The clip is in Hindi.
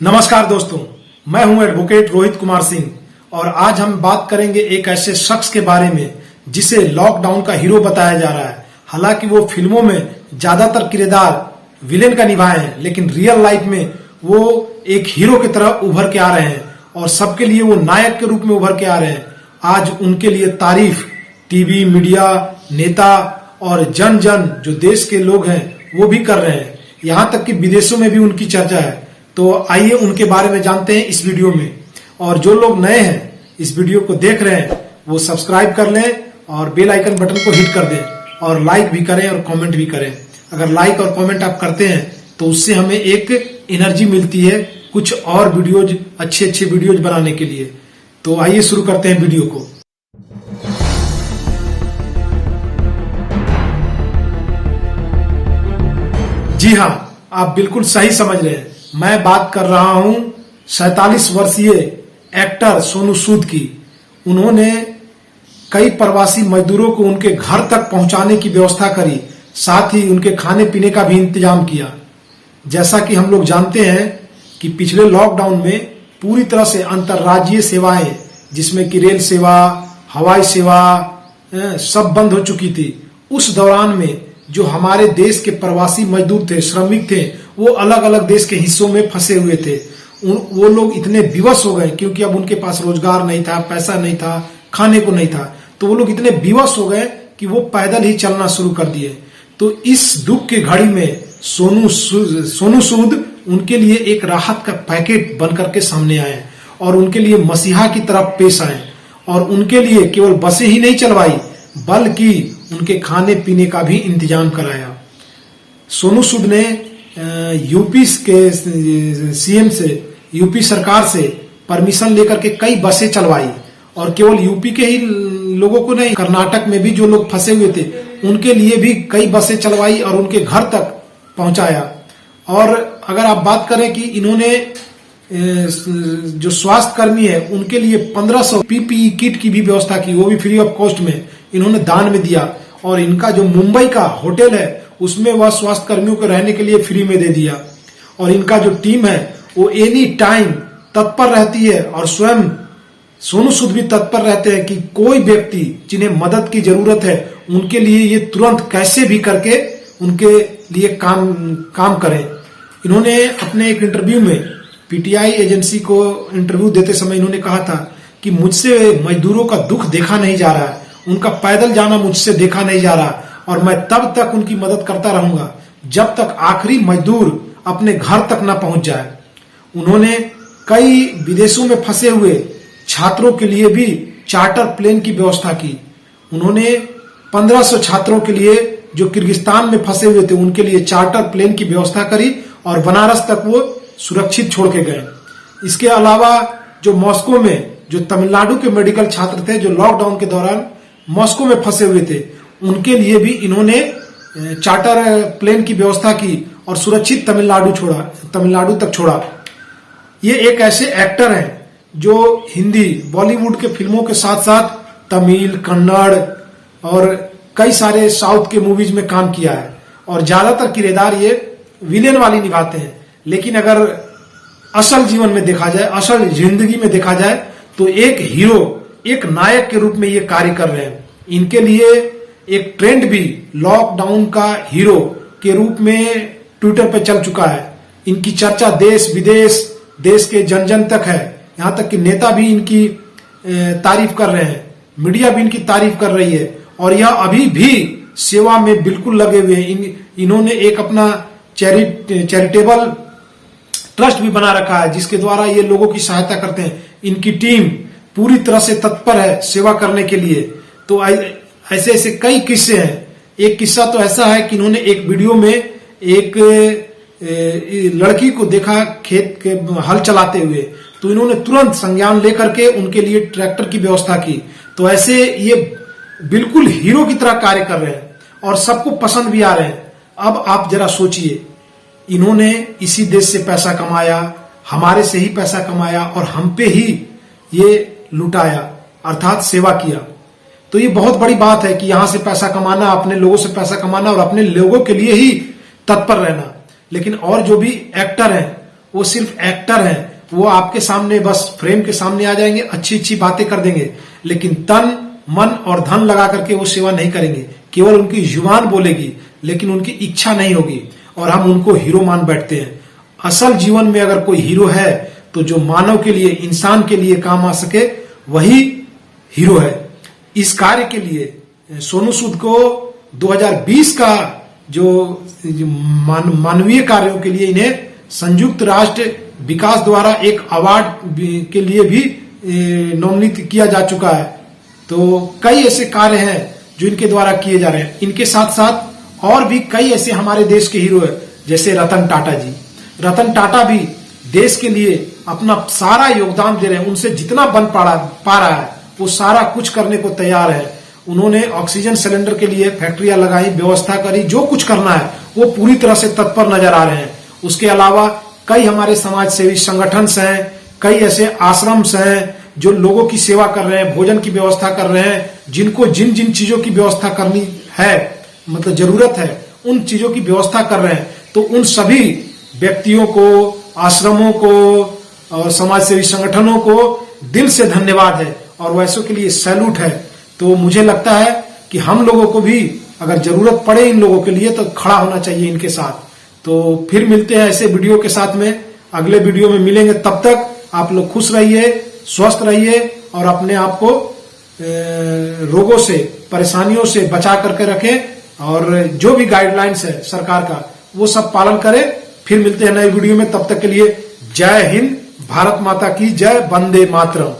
नमस्कार दोस्तों, मैं हूं एडवोकेट रोहित कुमार सिंह और आज हम बात करेंगे एक ऐसे शख्स के बारे में जिसे लॉकडाउन का हीरो बताया जा रहा है। हालांकि वो फिल्मों में ज्यादातर किरदार विलेन का निभाए हैं, लेकिन रियल लाइफ में वो एक हीरो की तरह उभर के आ रहे हैं और सबके लिए वो नायक के रूप में उभर के आ रहे हैं। आज उनके लिए तारीफ टीवी, मीडिया, नेता और जन जन जो देश के लोग हैं वो भी कर रहे हैं। यहाँ तक कि विदेशों में भी उनकी चर्चा है। तो आइए उनके बारे में जानते हैं इस वीडियो में। और जो लोग नए हैं इस वीडियो को देख रहे हैं वो सब्सक्राइब कर लें और बेल आइकन बटन को हिट कर दें और लाइक भी करें और कमेंट भी करें। अगर लाइक और कमेंट आप करते हैं तो उससे हमें एक एनर्जी मिलती है कुछ और वीडियोज, अच्छे वीडियोज बनाने के लिए। तो आइए शुरू करते हैं वीडियो को। जी हाँ, आप बिल्कुल सही समझ रहे हैं। मैं बात कर रहा हूं 47 वर्षीय एक्टर सोनू सूद की। उन्होंने कई प्रवासी मजदूरों को उनके घर तक पहुंचाने की व्यवस्था करी, साथ ही उनके खाने पीने का भी इंतजाम किया। जैसा कि हम लोग जानते हैं कि पिछले लॉकडाउन में पूरी तरह से अंतर्राज्यीय सेवाएं, जिसमें कि रेल सेवा, हवाई सेवा सब बंद हो चुकी थी। उस दौरान में जो हमारे देश के प्रवासी मजदूर थे, श्रमिक थे, वो अलग अलग देश के हिस्सों में फंसे हुए थे। वो लोग इतने विवश हो गए क्योंकि अब उनके पास रोजगार नहीं था, पैसा नहीं था, खाने को नहीं था। तो वो लोग इतने विवश हो गए कि वो पैदल ही चलना शुरू कर दिए। तो इस दुख की घड़ी में सोनू सूद उनके लिए एक राहत का पैकेट बनकर के सामने आए और उनके लिए मसीहा की तरफ पेश आए और उनके लिए केवल बसें ही नहीं चलवाई बल्कि उनके खाने पीने का भी इंतजाम कराया। सोनू सूद ने यूपी के सीएम से, यूपी सरकार से परमिशन लेकर के कई बसें चलवाई और केवल यूपी के ही लोगों को नहीं, कर्नाटक में भी जो लोग फंसे हुए थे उनके लिए भी कई बसें चलवाई और उनके घर तक पहुंचाया। और अगर आप बात करें कि इन्होंने जो स्वास्थ्य कर्मी है उनके लिए 1500 पीपीई किट की भी व्यवस्था की, वो भी फ्री ऑफ कॉस्ट में इन्होंने दान में दिया। और इनका जो मुंबई का होटल है उसमें वह स्वास्थ्य कर्मियों को रहने के लिए फ्री में दे दिया। और इनका जो टीम है वो एनी टाइम तत्पर रहती है और स्वयं सोनू सूद भी तत्पर रहते हैं कि कोई व्यक्ति जिन्हें मदद की जरूरत है उनके लिए ये तुरंत कैसे भी करके उनके लिए काम करें। इन्होंने अपने एक इंटरव्यू में पीटीआई एजेंसी को इंटरव्यू देते समय इन्होंने कहा था कि मुझसे मजदूरों का दुख देखा नहीं जा रहा है, उनका पैदल जाना मुझसे देखा नहीं जा रहा और मैं तब तक उनकी मदद करता रहूंगा जब तक आखिरी मजदूर अपने घर तक न पहुंच जाए। उन्होंने कई विदेशों में फंसे हुए छात्रों के लिए भी चार्टर प्लेन की व्यवस्था की। उन्होंने 1500 छात्रों के लिए जो किर्गिस्तान में फंसे हुए थे उनके लिए चार्टर प्लेन की व्यवस्था करी और बनारस तक वो सुरक्षित छोड़ के गए। इसके अलावा जो मॉस्को में जो तमिलनाडु के मेडिकल छात्र थे जो लॉकडाउन के दौरान मॉस्को में फंसे हुए थे उनके लिए भी इन्होंने चार्टर प्लेन की व्यवस्था की और सुरक्षित तमिलनाडु तक छोड़ा। ये एक ऐसे एक्टर हैं जो हिंदी, बॉलीवुड के फिल्मों के साथ साथ तमिल, कन्नड़ और कई सारे साउथ के मूवीज में काम किया है और ज्यादातर किरदार ये विलेन वाली निभाते हैं। लेकिन अगर असल जीवन में देखा जाए, असल जिंदगी में देखा जाए तो एक हीरो, एक नायक के रूप में ये कार्य कर रहे हैं। इनके लिए एक ट्रेंड भी लॉकडाउन का हीरो के रूप में ट्विटर पे चल चुका है। इनकी चर्चा देश विदेश, देश के जन जन तक है। यहाँ तक कि नेता भी इनकी तारीफ कर रहे हैं, मीडिया भी इनकी तारीफ कर रही है और यह अभी भी सेवा में बिल्कुल लगे हुए हैं। इन्होंने एक अपना चैरिटेबल ट्रस्ट भी बना रखा है जिसके द्वारा ये लोगों की सहायता करते हैं। इनकी टीम पूरी तरह से तत्पर है सेवा करने के लिए। तो ऐसे ऐसे कई किस्से हैं। एक किस्सा तो ऐसा है कि इन्होंने एक वीडियो में एक लड़की को देखा खेत के हल चलाते हुए, तो इन्होंने तुरंत संज्ञान लेकर के उनके लिए ट्रैक्टर की व्यवस्था की। तो ऐसे ये बिल्कुल हीरो की तरह कार्य कर रहे हैं और सबको पसंद भी आ रहे हैं। अब आप जरा सोचिए, इन्होंने इसी देश से पैसा कमाया, हमारे से ही पैसा कमाया और हम पे ही ये लुटाया, अर्थात सेवा किया। तो ये बहुत बड़ी बात है कि यहां से पैसा कमाना, अपने लोगों से पैसा कमाना और अपने लोगों के लिए ही तत्पर रहना। लेकिन और जो भी एक्टर हैं वो सिर्फ एक्टर हैं। वो आपके सामने बस फ्रेम के सामने आ जाएंगे, अच्छी अच्छी बातें कर देंगे, लेकिन तन मन और धन लगा करके वो सेवा नहीं करेंगे। केवल उनकी जुबान बोलेगी, लेकिन उनकी इच्छा नहीं होगी, और हम उनको हीरो मान बैठते हैं। असल जीवन में अगर कोई हीरो है तो जो मानव के लिए, इंसान के लिए काम आ सके, वही हीरो है। इस कार्य के लिए सोनू सूद को 2020 का जो मानवीय कार्यों के लिए इन्हें संयुक्त राष्ट्र विकास द्वारा एक अवार्ड के लिए भी नॉमिनेट किया जा चुका है। तो कई ऐसे कार्य हैं जो इनके द्वारा किए जा रहे हैं। इनके साथ साथ और भी कई ऐसे हमारे देश के हीरो हैं, जैसे रतन टाटा जी। रतन टाटा भी देश के लिए अपना सारा योगदान दे रहे हैं। उनसे जितना बन पा रहा है वो सारा कुछ करने को तैयार है। उन्होंने ऑक्सीजन सिलेंडर के लिए फैक्ट्रियां लगाई, व्यवस्था करी, जो कुछ करना है वो पूरी तरह से तत्पर नजर आ रहे हैं। उसके अलावा कई हमारे समाज सेवी संगठन हैं, कई ऐसे आश्रम हैं जो लोगों की सेवा कर रहे हैं, भोजन की व्यवस्था कर रहे हैं, जिनको जिन जिन चीजों की व्यवस्था करनी है, मतलब जरूरत है, उन चीजों की व्यवस्था कर रहे हैं। तो उन सभी व्यक्तियों को, आश्रमों को और समाज सेवी संगठनों को दिल से धन्यवाद है और वैसों के लिए सैल्यूट है। तो मुझे लगता है कि हम लोगों को भी अगर जरूरत पड़े इन लोगों के लिए तो खड़ा होना चाहिए इनके साथ। तो फिर मिलते हैं ऐसे वीडियो के साथ में, अगले वीडियो में मिलेंगे। तब तक आप लोग खुश रहिए, स्वस्थ रहिए और अपने आप को रोगों से, परेशानियों से बचा करके रखें और जो भी गाइडलाइंस है सरकार का वो सब पालन करें। फिर मिलते हैं नए वीडियो में, तब तक के लिए जय हिंद, भारत माता की जय, वंदे मातरम।